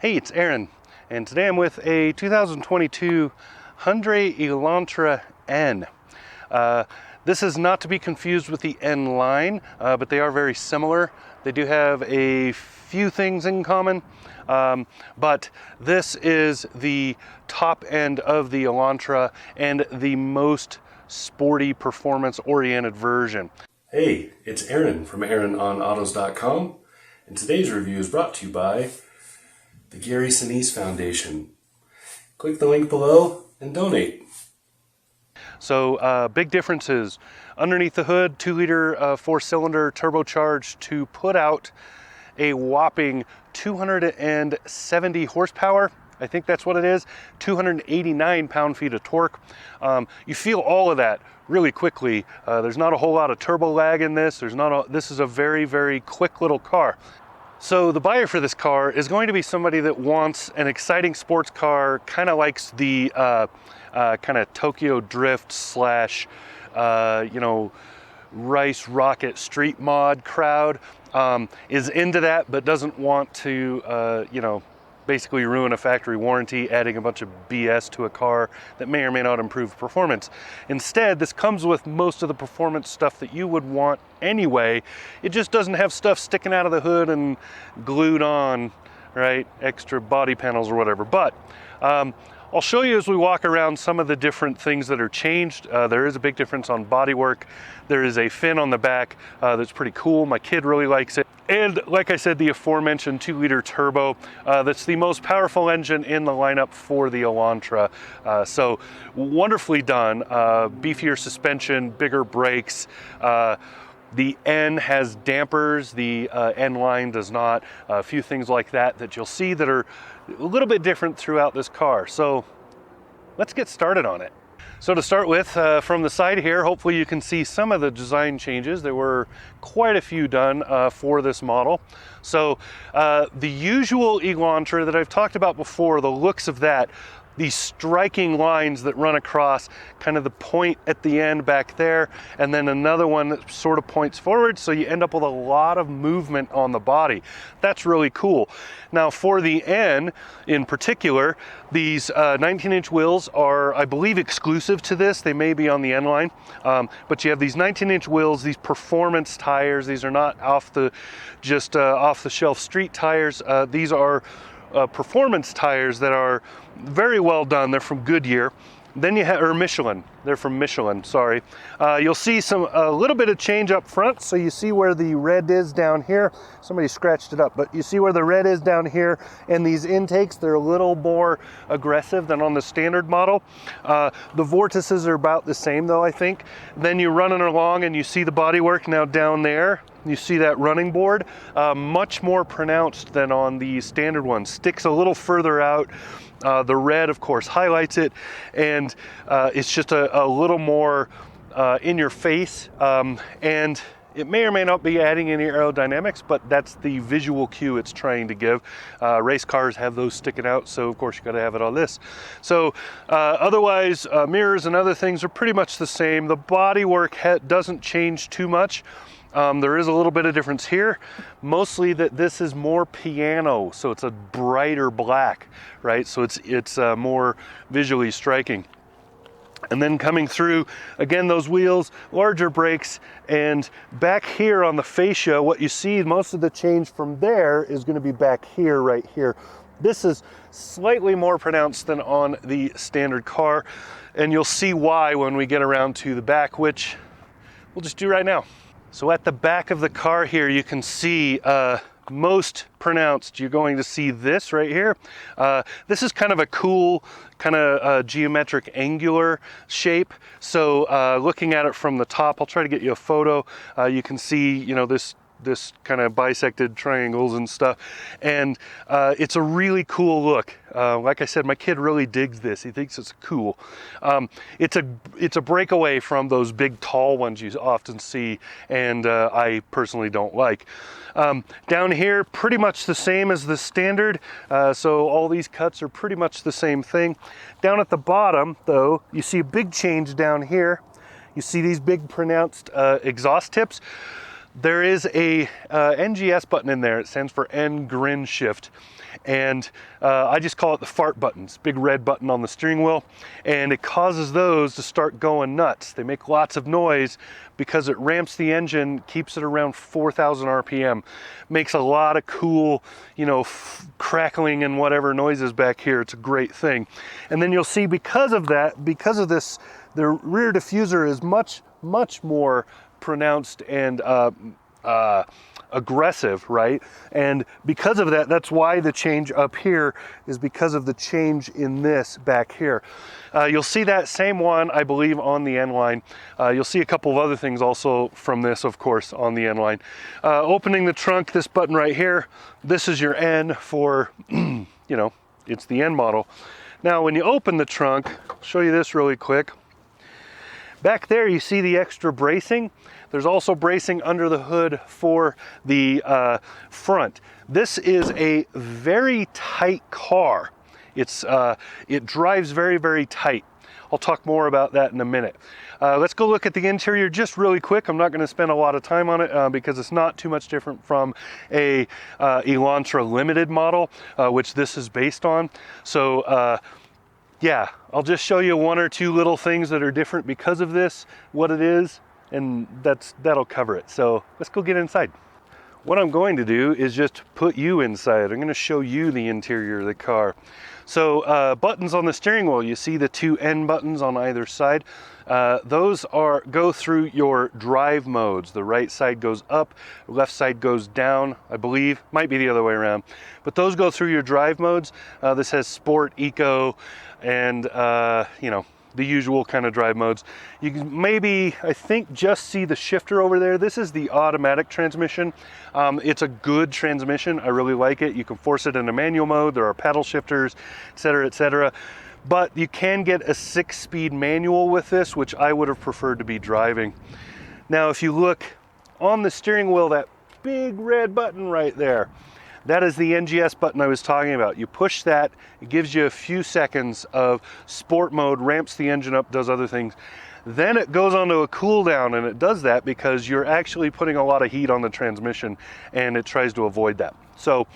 Hey, it's Aaron, and today I'm with a 2022 Hyundai Elantra N. This is not to be confused with the N line, but they are very similar. They do have a few things in common, but this is the top end of the Elantra and the most sporty, performance-oriented version. Hey, it's Aaron from AaronOnAutos.com, and today's review is brought to you by the Gary Sinise Foundation. Click the link below and donate. So big differences. Underneath the hood, 2-liter 4-cylinder turbocharged to put out a whopping 270 horsepower. I think that's what it is, 289 pound-feet of torque. You feel all of that really quickly. There's not a whole lot of turbo lag in this. This is a very, very quick little car. So the buyer for this car is going to be somebody that wants an exciting sports car, kind of likes the kind of Tokyo Drift slash, Rice Rocket Street Mod crowd, is into that, but doesn't want to, basically ruin a factory warranty, adding a bunch of BS to a car that may or may not improve performance. Instead, this comes with most of the performance stuff that you would want anyway. It just doesn't have stuff sticking out of the hood and glued on, right? Extra body panels or whatever. But I'll show you as we walk around some of the different things that are changed. There is a big difference on bodywork. There is a fin on the back that's pretty cool. My kid really likes it. And like I said, the aforementioned 2-liter turbo, that's the most powerful engine in the lineup for the Elantra. So wonderfully done. Beefier suspension, bigger brakes. The N has dampers, the N line does not. A few things like that you'll see that are a little bit different throughout this car. So let's get started on it. So to start with, from the side here, hopefully you can see some of the design changes. There were quite a few done for this model. So the usual Elantra that I've talked about before, the looks of that, these striking lines that run across, kind of the point at the end back there, and then another one that sort of points forward, so you end up with a lot of movement on the body. That's really cool. Now for the N in particular, these 19-inch wheels are, I believe, exclusive to this. They may be on the N line, but you have these 19-inch wheels, these performance tires. These are not off-the-shelf street tires. These are performance tires that are very well done. They're from Goodyear. Then you have, or Michelin. They're from Michelin, sorry. You'll see a little bit of change up front. So you see where the red is down here. Somebody scratched it up, but you see where the red is down here. And these intakes, they're a little more aggressive than on the standard model. The vortices are about the same though, I think. Then you're running along and you see the bodywork now down there. You see that running board, much more pronounced than on the standard one. Sticks a little further out. The red, of course, highlights it, and it's just a little more in your face, and it may or may not be adding any aerodynamics, but that's the visual cue it's trying to give. Race cars have those sticking out, so of course you got to have it on this. So otherwise, mirrors and other things are pretty much the same. The bodywork doesn't change too much. There is a little bit of difference here, mostly that this is more piano, so it's a brighter black, right? So it's more visually striking. And then coming through, again, those wheels, larger brakes, and back here on the fascia, what you see, most of the change from there is going to be back here, right here. This is slightly more pronounced than on the standard car, and you'll see why when we get around to the back, which we'll just do right now. So at the back of the car here, you can see most pronounced, you're going to see this right here. This is kind of a cool, kind of geometric angular shape. So looking at it from the top, I'll try to get you a photo. You can see, this kind of bisected triangles and stuff, and it's a really cool look. Like I said, my kid really digs this. He thinks it's cool. It's a breakaway from those big tall ones you often see, and I personally don't like. Down here, pretty much the same as the standard, so all these cuts are pretty much the same thing. Down at the bottom though, you see a big change down here. You see these big pronounced exhaust tips. There is a NGS button in there. It stands for N Grin Shift. and I just call it the fart buttons, big red button on the steering wheel, and it causes those to start going nuts. They make lots of noise because it ramps the engine, keeps it around 4,000 RPM, makes a lot of cool, you know, crackling and whatever noises back here. It's a great thing. And then you'll see because of that, because of this, the rear diffuser is much more pronounced and aggressive, right? And because of that, that's why the change up here is because of the change in this back here. You'll see that same one, I believe, on the N line. You'll see a couple of other things also from this, of course, on the N line. Opening the trunk, this button right here, this is your N for, you know, it's the N model. Now, when you open the trunk, I'll show you this really quick. Back there, you see the extra bracing. There's also bracing under the hood for the front. This is a very tight car. It drives very tight. I'll talk more about that in a minute. Let's go look at the interior just really quick. I'm not going to spend a lot of time on it because it's not too much different from a Elantra Limited model, which this is based on. So yeah, I'll just show you one or two little things that are different because of this, what it is, and that'll cover it. So let's go get inside. What I'm going to do is just put you inside. I'm going to show you the interior of the car. So buttons on the steering wheel, you see the two N buttons on either side. Those go through your drive modes. The right side goes up, left side goes down, I believe. Might be the other way around. But those go through your drive modes. This has Sport, Eco, and you know, the usual kind of drive modes. You can maybe, I think, just see the shifter over there. This is the automatic transmission. It's a good transmission. I really like it. You can force it into manual mode. There are paddle shifters, etc., etc. But you can get a 6-speed manual with this, which I would have preferred to be driving. Now, if you look on the steering wheel, that big red button right there, that is the NGS button I was talking about. You push that, it gives you a few seconds of sport mode, ramps the engine up, does other things. Then it goes onto a cool down, and it does that because you're actually putting a lot of heat on the transmission, and it tries to avoid that. So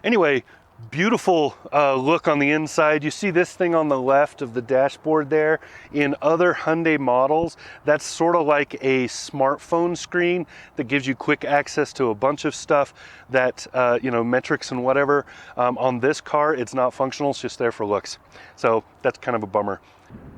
anyway, beautiful look on the inside. You see this thing on the left of the dashboard there. In other Hyundai models, that's sort of like a smartphone screen that gives you quick access to a bunch of stuff that, you know, metrics and whatever. On this car, it's not functional, it's just there for looks. So that's kind of a bummer.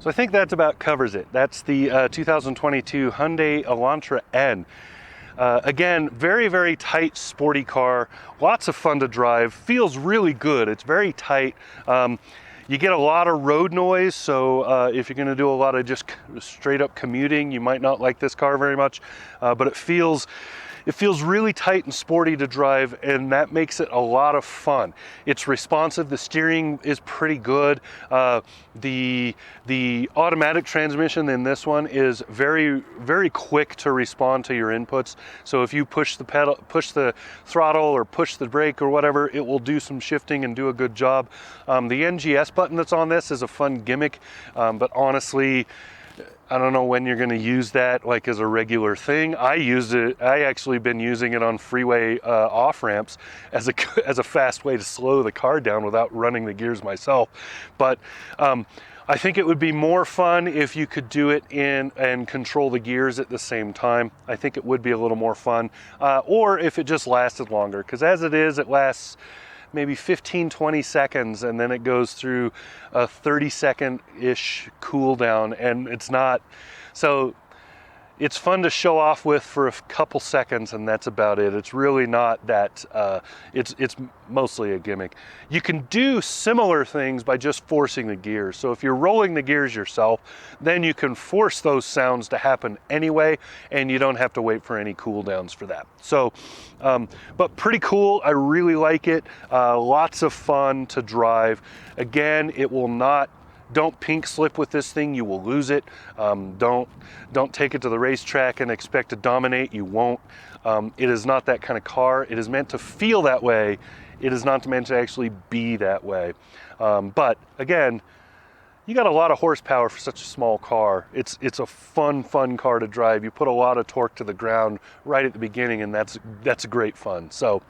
So I think that about covers it. That's the 2022 Hyundai Elantra N. Again, very tight, sporty car. Lots of fun to drive. Feels really good. It's very tight. You get a lot of road noise, so if you're going to do a lot of just straight up commuting, you might not like this car very much. But it feels really tight and sporty to drive, and that makes it a lot of fun. It's responsive. The steering is pretty good. The automatic transmission in this one is very quick to respond to your inputs. So if you push the throttle or push the brake or whatever, it will do some shifting and do a good job. The NGS button that's on this is a fun gimmick, but honestly, I don't know when you're going to use that like as a regular thing. I actually been using it on freeway off ramps as a fast way to slow the car down without running the gears myself. But I think it would be more fun if you could do it in and control the gears at the same time. I think it would be a little more fun, or if it just lasted longer, because as it is, it lasts maybe 15-20 seconds, and then it goes through a 30-second-ish cool down, and it's not, so it's fun to show off with for a couple seconds, and that's about it. It's really not that, it's mostly a gimmick. You can do similar things by just forcing the gears. So if you're rolling the gears yourself, then you can force those sounds to happen anyway, and you don't have to wait for any cool downs for that. So, but pretty cool. I really like it. Lots of fun to drive. Again, it will not, don't pink slip with this thing, you will lose it. Don't take it to the racetrack and expect to dominate, you won't. It is not that kind of car. It is meant to feel that way. It is not meant to actually be that way. But again, you got a lot of horsepower for such a small car. It's a fun car to drive. You put a lot of torque to the ground right at the beginning, and that's great fun. So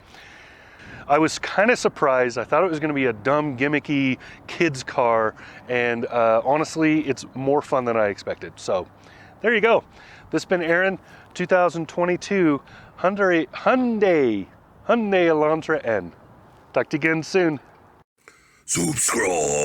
I was kind of surprised. I thought it was going to be a dumb, gimmicky kids car, and honestly, it's more fun than I expected. So there you go. This has been Aaron, 2022 Hyundai Elantra N. Talk to you again soon. Subscribe.